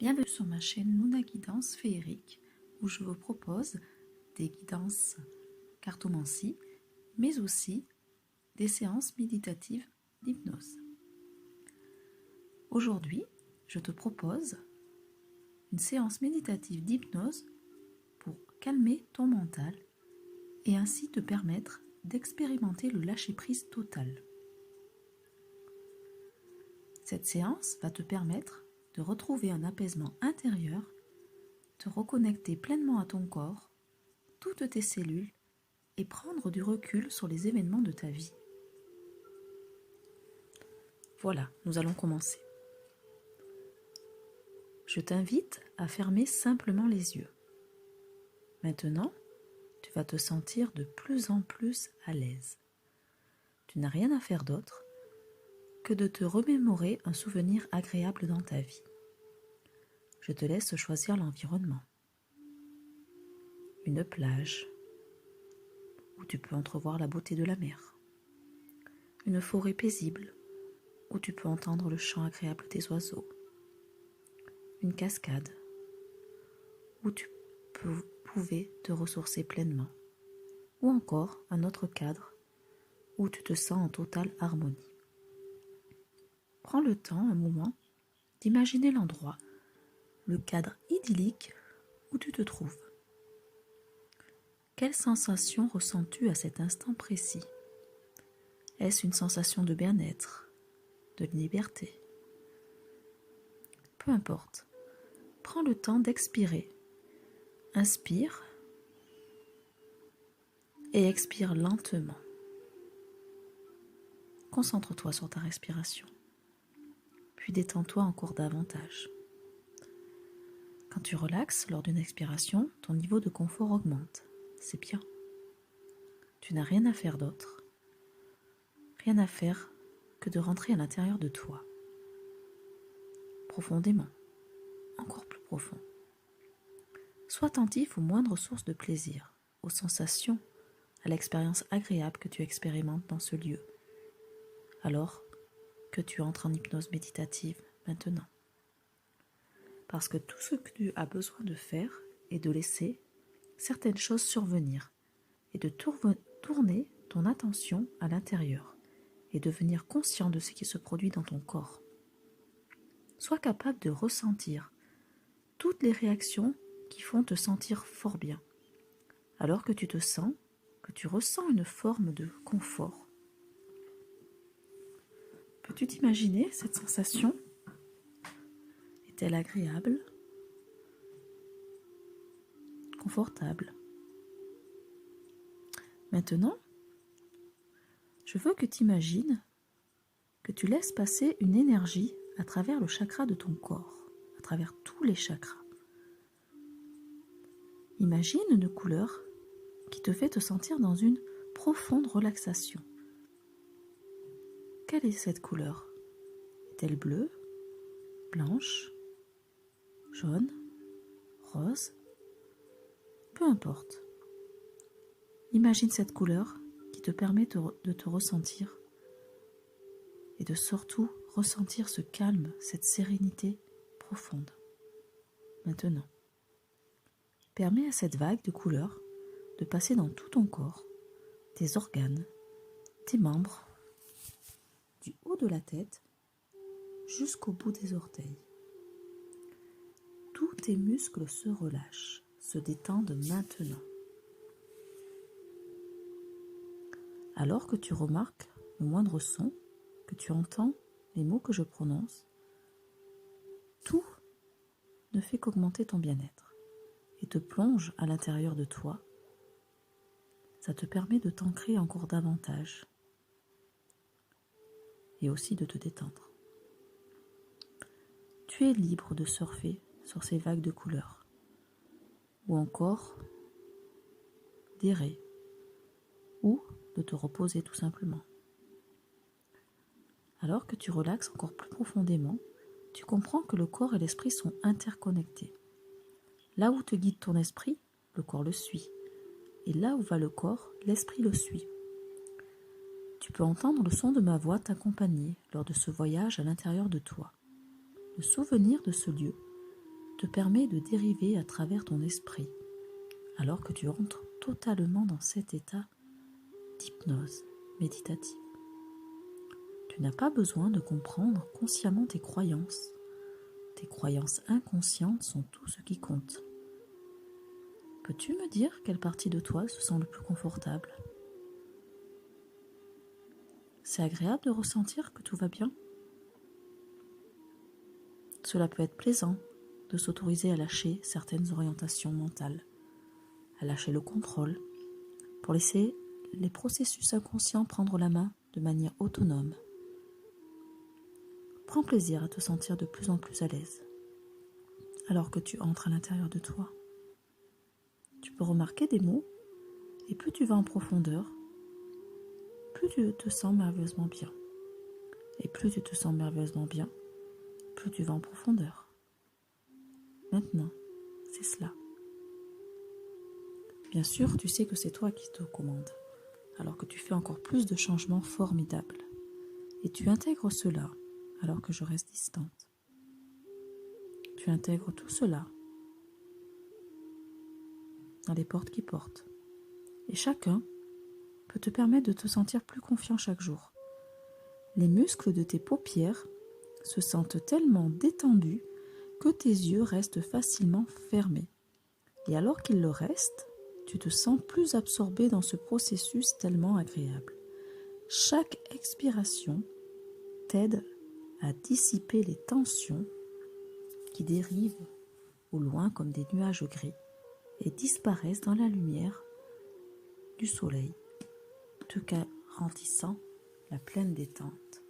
Bienvenue sur ma chaîne Luna Guidance Féerique où je vous propose des guidances cartomancie mais aussi des séances méditatives d'hypnose. Aujourd'hui, je te propose une séance méditative d'hypnose pour calmer ton mental et ainsi te permettre d'expérimenter le lâcher-prise total. Cette séance va te permettre de retrouver un apaisement intérieur, te reconnecter pleinement à ton corps, toutes tes cellules et prendre du recul sur les événements de ta vie. Voilà, nous allons commencer. Je t'invite à fermer simplement les yeux. Maintenant, tu vas te sentir de plus en plus à l'aise. Tu n'as rien à faire d'autre que de te remémorer un souvenir agréable dans ta vie. Je te laisse choisir l'environnement. Une plage, où tu peux entrevoir la beauté de la mer. Une forêt paisible, où tu peux entendre le chant agréable des oiseaux. Une cascade, où tu pouvais te ressourcer pleinement. Ou encore un autre cadre, où tu te sens en totale harmonie. Prends le temps, un moment, d'imaginer l'endroit, le cadre idyllique où tu te trouves. Quelle sensation ressens-tu à cet instant précis? Est-ce une sensation de bien-être, de liberté? Peu importe. Prends le temps d'expirer. Inspire et expire lentement. Concentre-toi sur ta respiration, puis détends-toi encore davantage. Quand tu relaxes lors d'une expiration, ton niveau de confort augmente. C'est bien. Tu n'as rien à faire d'autre. Rien à faire que de rentrer à l'intérieur de toi. Profondément. Encore plus profond. Sois attentif aux moindres sources de plaisir, aux sensations, à l'expérience agréable que tu expérimentes dans ce lieu, alors que tu entres en hypnose méditative maintenant. Parce que tout ce que tu as besoin de faire est de laisser certaines choses survenir et de tourner ton attention à l'intérieur et devenir conscient de ce qui se produit dans ton corps. Sois capable de ressentir toutes les réactions qui font te sentir fort bien, alors que tu ressens une forme de confort. Peux-tu t'imaginer cette sensation? Est-elle agréable? Confortable? Maintenant, je veux que tu imagines que tu laisses passer une énergie à travers le chakra de ton corps, à travers tous les chakras. Imagine une couleur qui te fait te sentir dans une profonde relaxation. Quelle est cette couleur? Est-elle bleue, blanche, jaune, rose? Peu importe. Imagine cette couleur qui te permet de te ressentir et de surtout ressentir ce calme, cette sérénité profonde. Maintenant, permets à cette vague de couleurs de passer dans tout ton corps, tes organes, tes membres, du haut de la tête jusqu'au bout des orteils. Tous tes muscles se relâchent, se détendent maintenant. Alors que tu remarques le moindre son, que tu entends les mots que je prononce, tout ne fait qu'augmenter ton bien-être et te plonge à l'intérieur de toi. Ça te permet de t'ancrer encore davantage et aussi de te détendre. Tu es libre de surfer sur ces vagues de couleurs ou encore d'errer ou de te reposer tout simplement. Alors que tu relaxes encore plus profondément, tu comprends que le corps et l'esprit sont interconnectés. Là où te guide ton esprit, le corps le suit. Et là où va le corps, l'esprit le suit. Tu peux entendre le son de ma voix t'accompagner lors de ce voyage à l'intérieur de toi. Le souvenir de ce lieu te permet de dériver à travers ton esprit, alors que tu entres totalement dans cet état d'hypnose méditative. Tu n'as pas besoin de comprendre consciemment tes croyances. Tes croyances inconscientes sont tout ce qui compte. Peux-tu me dire quelle partie de toi se sent le plus confortable ? C'est agréable de ressentir que tout va bien. Cela peut être plaisant de s'autoriser à lâcher certaines orientations mentales, à lâcher le contrôle, pour laisser les processus inconscients prendre la main de manière autonome. Prends plaisir à te sentir de plus en plus à l'aise, alors que tu entres à l'intérieur de toi. Tu peux remarquer des mots, et plus tu vas en profondeur, plus tu te sens merveilleusement bien. Et plus tu te sens merveilleusement bien, plus tu vas en profondeur. Maintenant, c'est cela. Bien sûr, tu sais que c'est toi qui te commande, alors que tu fais encore plus de changements formidables. Et tu intègres cela, alors que je reste distante. Tu intègres tout cela dans les portes qui portent. Et chacun peut te permettre de te sentir plus confiant chaque jour. Les muscles de tes paupières se sentent tellement détendus que tes yeux restent facilement fermés. Et alors qu'ils le restent, tu te sens plus absorbé dans ce processus tellement agréable. Chaque expiration t'aide à dissiper les tensions qui dérivent au loin comme des nuages gris et disparaissent dans la lumière du soleil, te garantissant la pleine détente,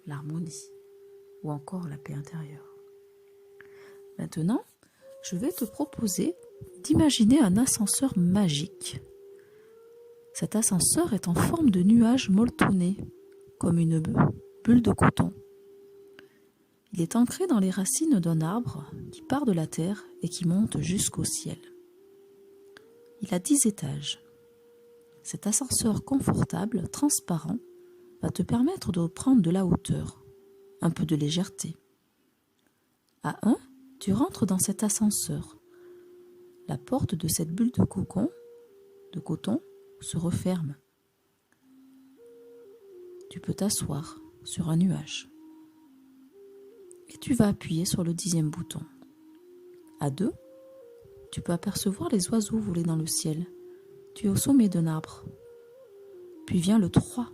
l'harmonie ou encore la paix intérieure. Maintenant, je vais te proposer d'imaginer un ascenseur magique. Cet ascenseur est en forme de nuage molletonné, comme une bulle de coton. Il est ancré dans les racines d'un arbre qui part de la terre et qui monte jusqu'au ciel. Il a 10 étages. Cet ascenseur confortable, transparent, va te permettre de prendre de la hauteur, un peu de légèreté. À 1, tu rentres dans cet ascenseur. La porte de cette bulle de coton se referme. Tu peux t'asseoir sur un nuage. Et tu vas appuyer sur le 10e bouton. À 2, tu peux apercevoir les oiseaux voler dans le ciel. Tu es au sommet d'un arbre. Puis vient le 3,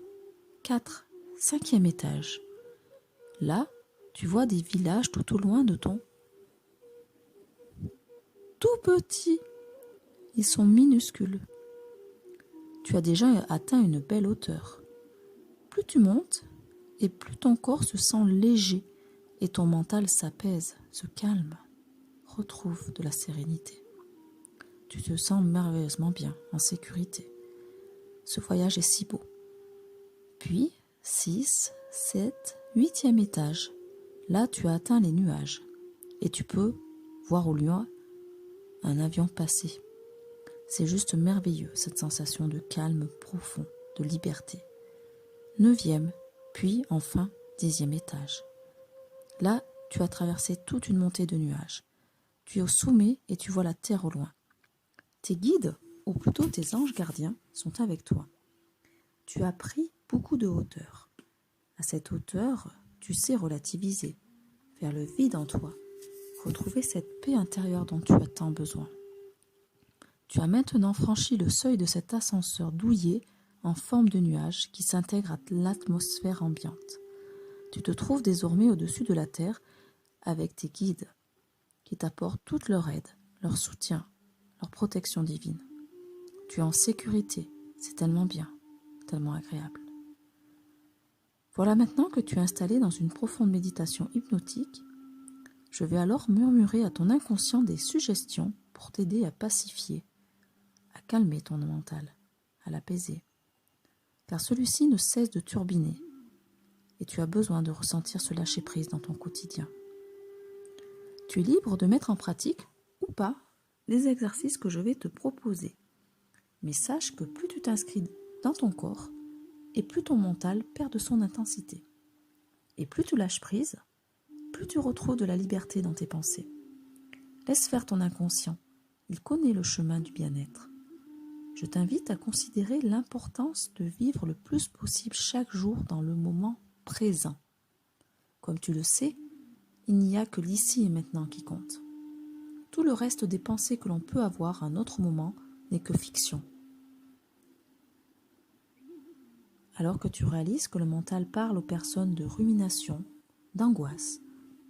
4, 5e étage. Là, tu vois des villages tout au loin de ton tout petit. Ils sont minuscules. Tu as déjà atteint une belle hauteur. Plus tu montes, et plus ton corps se sent léger, et ton mental s'apaise, se calme, retrouve de la sérénité. Tu te sens merveilleusement bien, en sécurité. Ce voyage est si beau. Puis, 6, 7, 8e étage. Là, tu as atteint les nuages, et tu peux voir au loin un avion passer. C'est juste merveilleux, cette sensation de calme profond, de liberté. 9e, puis enfin 10e étage. Là, tu as traversé toute une montée de nuages. Tu es au sommet et tu vois la terre au loin. Tes guides, ou plutôt tes anges gardiens, sont avec toi. Tu as pris beaucoup de hauteur. À cette hauteur, tu sais relativiser, faire le vide en toi, retrouver cette paix intérieure dont tu as tant besoin. Tu as maintenant franchi le seuil de cet ascenseur douillet en forme de nuage qui s'intègre à l'atmosphère ambiante. Tu te trouves désormais au-dessus de la terre avec tes guides qui t'apportent toute leur aide, leur soutien, leur protection divine. Tu es en sécurité, c'est tellement bien, tellement agréable. Voilà maintenant que tu es installé dans une profonde méditation hypnotique. Je vais alors murmurer à ton inconscient des suggestions pour t'aider à pacifier, à calmer ton mental, à l'apaiser. Car celui-ci ne cesse de turbiner et tu as besoin de ressentir ce lâcher-prise dans ton quotidien. Tu es libre de mettre en pratique ou pas les exercices que je vais te proposer. Mais sache que plus tu t'inscris dans ton corps et plus ton mental perd de son intensité. Et plus tu lâches prise, plus tu retrouves de la liberté dans tes pensées. Laisse faire ton inconscient. Il connaît le chemin du bien-être. Je t'invite à considérer l'importance de vivre le plus possible chaque jour dans le moment présent. Comme tu le sais, il n'y a que l'ici et maintenant qui compte. Tout le reste des pensées que l'on peut avoir à un autre moment n'est que fiction. Alors que tu réalises que le mental parle aux personnes de rumination, d'angoisse,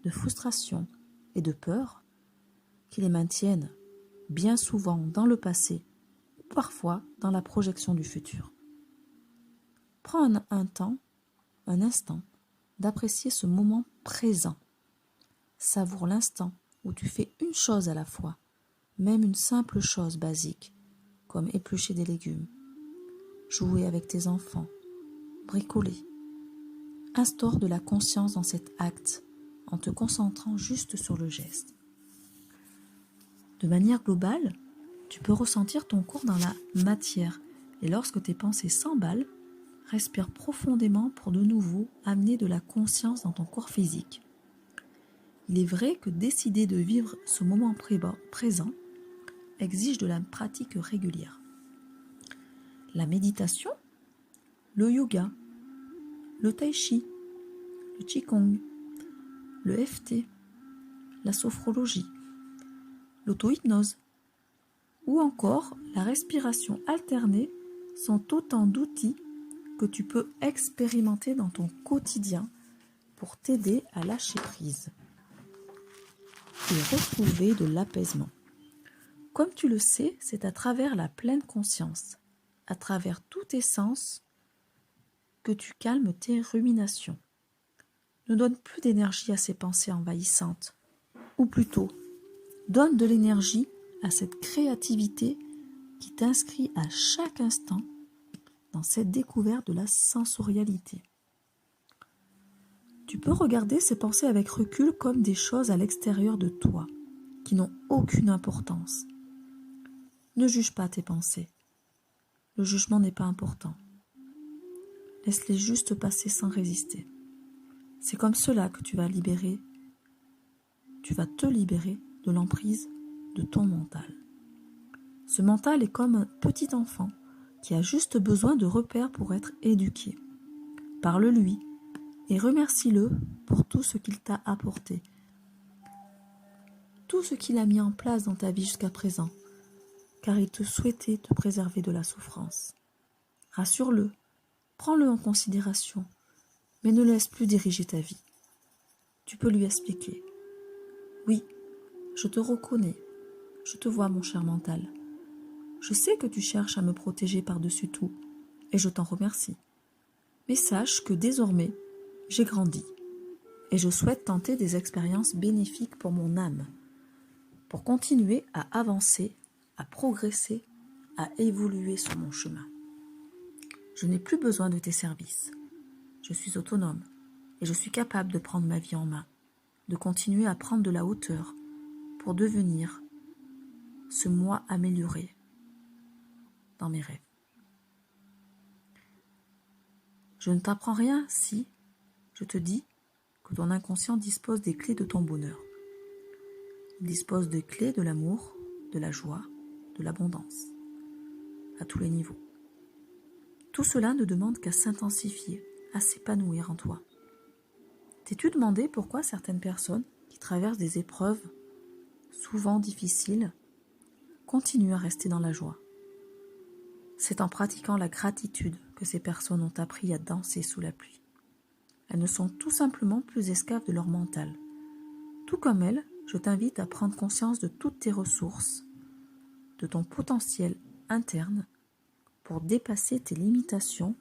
de frustration et de peur, qui les maintiennent bien souvent dans le passé ou parfois dans la projection du futur. Prends un instant, d'apprécier ce moment présent. Savoure l'instant où tu fais une chose à la fois, même une simple chose basique, comme éplucher des légumes, jouer avec tes enfants, bricoler. Instaure de la conscience dans cet acte en te concentrant juste sur le geste. De manière globale, tu peux ressentir ton corps dans la matière et lorsque tes pensées s'emballent, respire profondément pour de nouveau amener de la conscience dans ton corps physique. Il est vrai que décider de vivre ce moment présent exige de la pratique régulière. La méditation, le yoga, le tai chi, le qigong, le EFT, la sophrologie, l'auto-hypnose ou encore la respiration alternée sont autant d'outils que tu peux expérimenter dans ton quotidien pour t'aider à lâcher prise et retrouver de l'apaisement. Comme tu le sais, c'est à travers la pleine conscience, à travers tous tes sens, que tu calmes tes ruminations. Ne donne plus d'énergie à ces pensées envahissantes, ou plutôt, donne de l'énergie à cette créativité qui t'inscrit à chaque instant dans cette découverte de la sensorialité. Tu peux regarder ces pensées avec recul comme des choses à l'extérieur de toi, qui n'ont aucune importance. Ne juge pas tes pensées. Le jugement n'est pas important. Laisse-les juste passer sans résister. C'est comme cela que tu vas te libérer de l'emprise de ton mental. Ce mental est comme un petit enfant qui a juste besoin de repères pour être éduqué. Parle-lui et remercie-le pour tout ce qu'il t'a apporté, tout ce qu'il a mis en place dans ta vie jusqu'à présent, car il te souhaitait te préserver de la souffrance. Rassure-le, prends-le en considération, mais ne laisse plus diriger ta vie. Tu peux lui expliquer. Oui, je te reconnais, je te vois mon cher mental. Je sais que tu cherches à me protéger par-dessus tout, et je t'en remercie. Mais sache que désormais, j'ai grandi, et je souhaite tenter des expériences bénéfiques pour mon âme, pour continuer à avancer, à progresser, à évoluer sur mon chemin. Je n'ai plus besoin de tes services. Je suis autonome, et je suis capable de prendre ma vie en main, de continuer à prendre de la hauteur pour devenir ce moi amélioré dans mes rêves. Je ne t'apprends rien si je te dis que ton inconscient dispose des clés de ton bonheur. Il dispose des clés de l'amour, de la joie, de l'abondance, à tous les niveaux. Tout cela ne demande qu'à s'intensifier, à s'épanouir en toi. T'es-tu demandé pourquoi certaines personnes qui traversent des épreuves souvent difficiles continuent à rester dans la joie? C'est en pratiquant la gratitude que ces personnes ont appris à danser sous la pluie. Elles ne sont tout simplement plus esclaves de leur mental. Tout comme elles, je t'invite à prendre conscience de toutes tes ressources, de ton potentiel interne pour dépasser tes limitations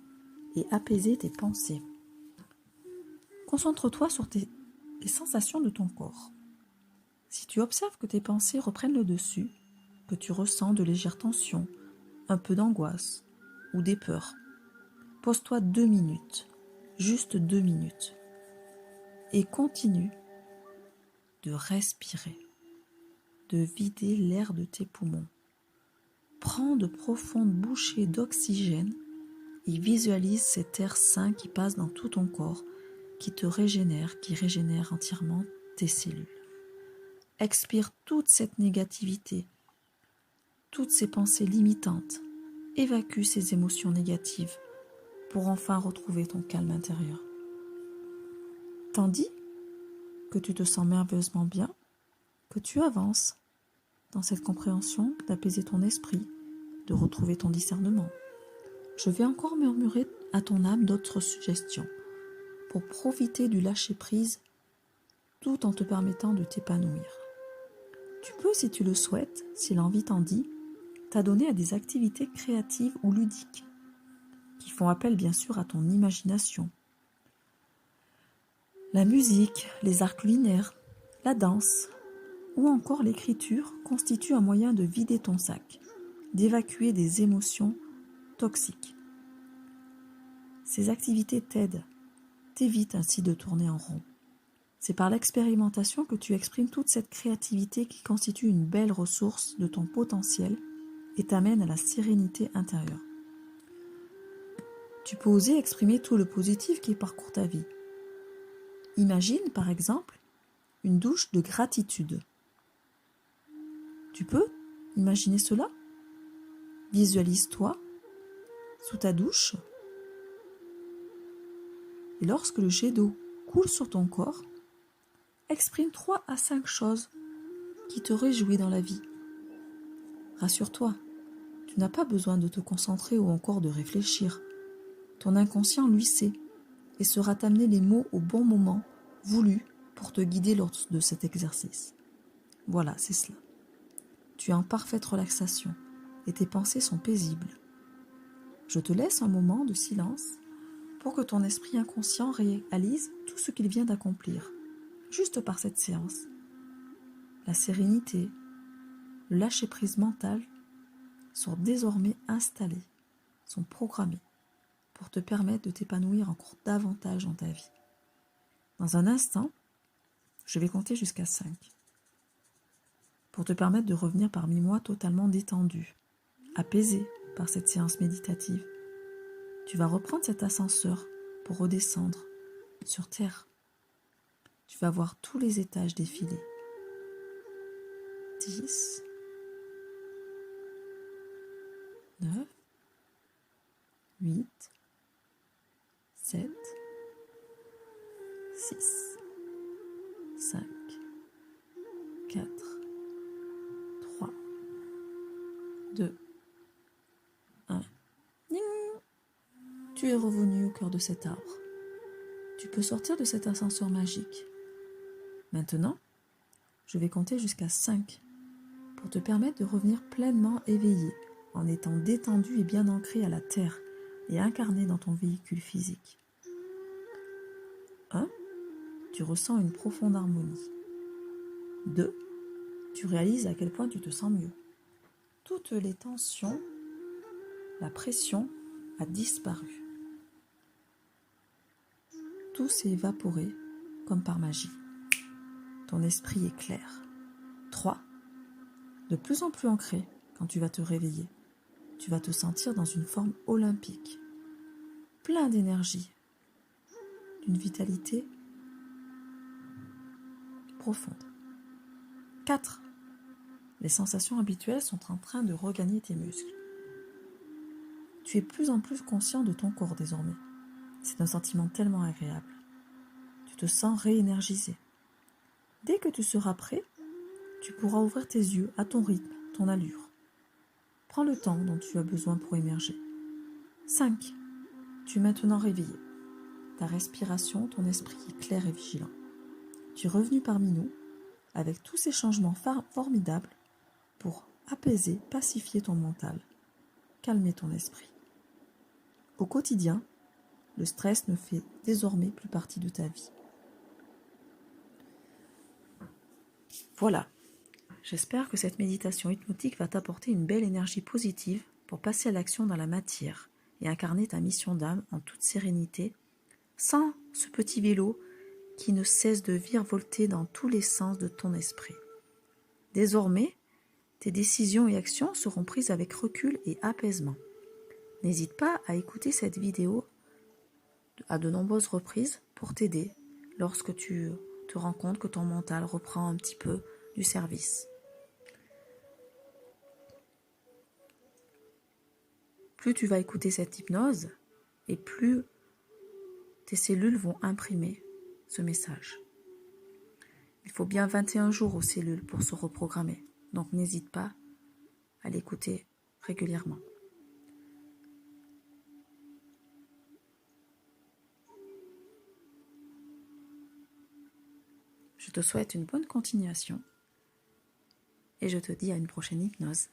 et apaiser tes pensées. Concentre-toi sur les sensations de ton corps. Si tu observes que tes pensées reprennent le dessus, que tu ressens de légères tensions, un peu d'angoisse ou des peurs, pose-toi 2 minutes, juste 2 minutes, et continue de respirer, de vider l'air de tes poumons. Prends de profondes bouchées d'oxygène et visualise cet air sain qui passe dans tout ton corps, qui te régénère, qui régénère entièrement tes cellules. Expire toute cette négativité, toutes ces pensées limitantes. Évacue ces émotions négatives pour enfin retrouver ton calme intérieur. Tandis que tu te sens merveilleusement bien, que tu avances dans cette compréhension d'apaiser ton esprit, de retrouver ton discernement. Je vais encore murmurer à ton âme d'autres suggestions pour profiter du lâcher-prise tout en te permettant de t'épanouir. Tu peux, si tu le souhaites, si l'envie t'en dit, t'adonner à des activités créatives ou ludiques qui font appel bien sûr à ton imagination. La musique, les arts culinaires, la danse ou encore l'écriture constituent un moyen de vider ton sac, d'évacuer des émotions toxiques. Ces activités t'aident, t'évitent ainsi de tourner en rond. C'est par l'expérimentation que tu exprimes toute cette créativité qui constitue une belle ressource de ton potentiel et t'amène à la sérénité intérieure. Tu peux oser exprimer tout le positif qui parcourt ta vie. Imagine, par exemple, une douche de gratitude. Tu peux imaginer cela? Visualise-toi sous ta douche. Et lorsque le jet d'eau coule sur ton corps, exprime 3 à 5 choses qui te réjouissent dans la vie. Rassure-toi, tu n'as pas besoin de te concentrer ou encore de réfléchir. Ton inconscient, lui, sait et saura t'amener les mots au bon moment voulu pour te guider lors de cet exercice. Voilà, c'est cela. Tu es en parfaite relaxation et tes pensées sont paisibles. Je te laisse un moment de silence pour que ton esprit inconscient réalise tout ce qu'il vient d'accomplir, juste par cette séance. La sérénité, le lâcher-prise mental sont désormais installés, sont programmés pour te permettre de t'épanouir encore davantage dans ta vie. Dans un instant, je vais compter jusqu'à 5 pour te permettre de revenir parmi moi totalement détendu, apaisé par cette séance méditative. Tu vas reprendre cet ascenseur pour redescendre sur terre. Tu vas voir tous les étages défiler. 10, 9, 8, 7, 6, 5, 4, 3, 2, 1. Tu es revenu au cœur de cet arbre. Tu peux sortir de cet ascenseur magique. Maintenant, je vais compter jusqu'à 5 pour te permettre de revenir pleinement éveillé en étant détendu et bien ancré à la terre et incarné dans ton véhicule physique. 1. Tu ressens une profonde harmonie. 2. Tu réalises à quel point tu te sens mieux. Toutes les tensions, la pression a disparu. Tout s'est évaporé comme par magie. Ton esprit est clair. 3. De plus en plus ancré, quand tu vas te réveiller, tu vas te sentir dans une forme olympique, plein d'énergie, d'une vitalité profonde. 4. Les sensations habituelles sont en train de regagner tes muscles. Tu es de plus en plus conscient de ton corps désormais. C'est un sentiment tellement agréable. Tu te sens réénergisé. Dès que tu seras prêt, tu pourras ouvrir tes yeux à ton rythme, ton allure. Prends le temps dont tu as besoin pour émerger. 5. Tu es maintenant réveillé. Ta respiration, ton esprit est clair et vigilant. Tu es revenu parmi nous avec tous ces changements formidables pour apaiser, pacifier ton mental, calmer ton esprit. Au quotidien, le stress ne fait désormais plus partie de ta vie. Voilà, j'espère que cette méditation hypnotique va t'apporter une belle énergie positive pour passer à l'action dans la matière et incarner ta mission d'âme en toute sérénité, sans ce petit vélo qui ne cesse de virevolter dans tous les sens de ton esprit. Désormais, tes décisions et actions seront prises avec recul et apaisement. N'hésite pas à écouter cette vidéo à de nombreuses reprises pour t'aider lorsque tu te rends compte que ton mental reprend un petit peu du service. Plus tu vas écouter cette hypnose, et plus tes cellules vont imprimer ce message. Il faut bien 21 jours aux cellules pour se reprogrammer, donc n'hésite pas à l'écouter régulièrement. Je te souhaite une bonne continuation et je te dis à une prochaine hypnose.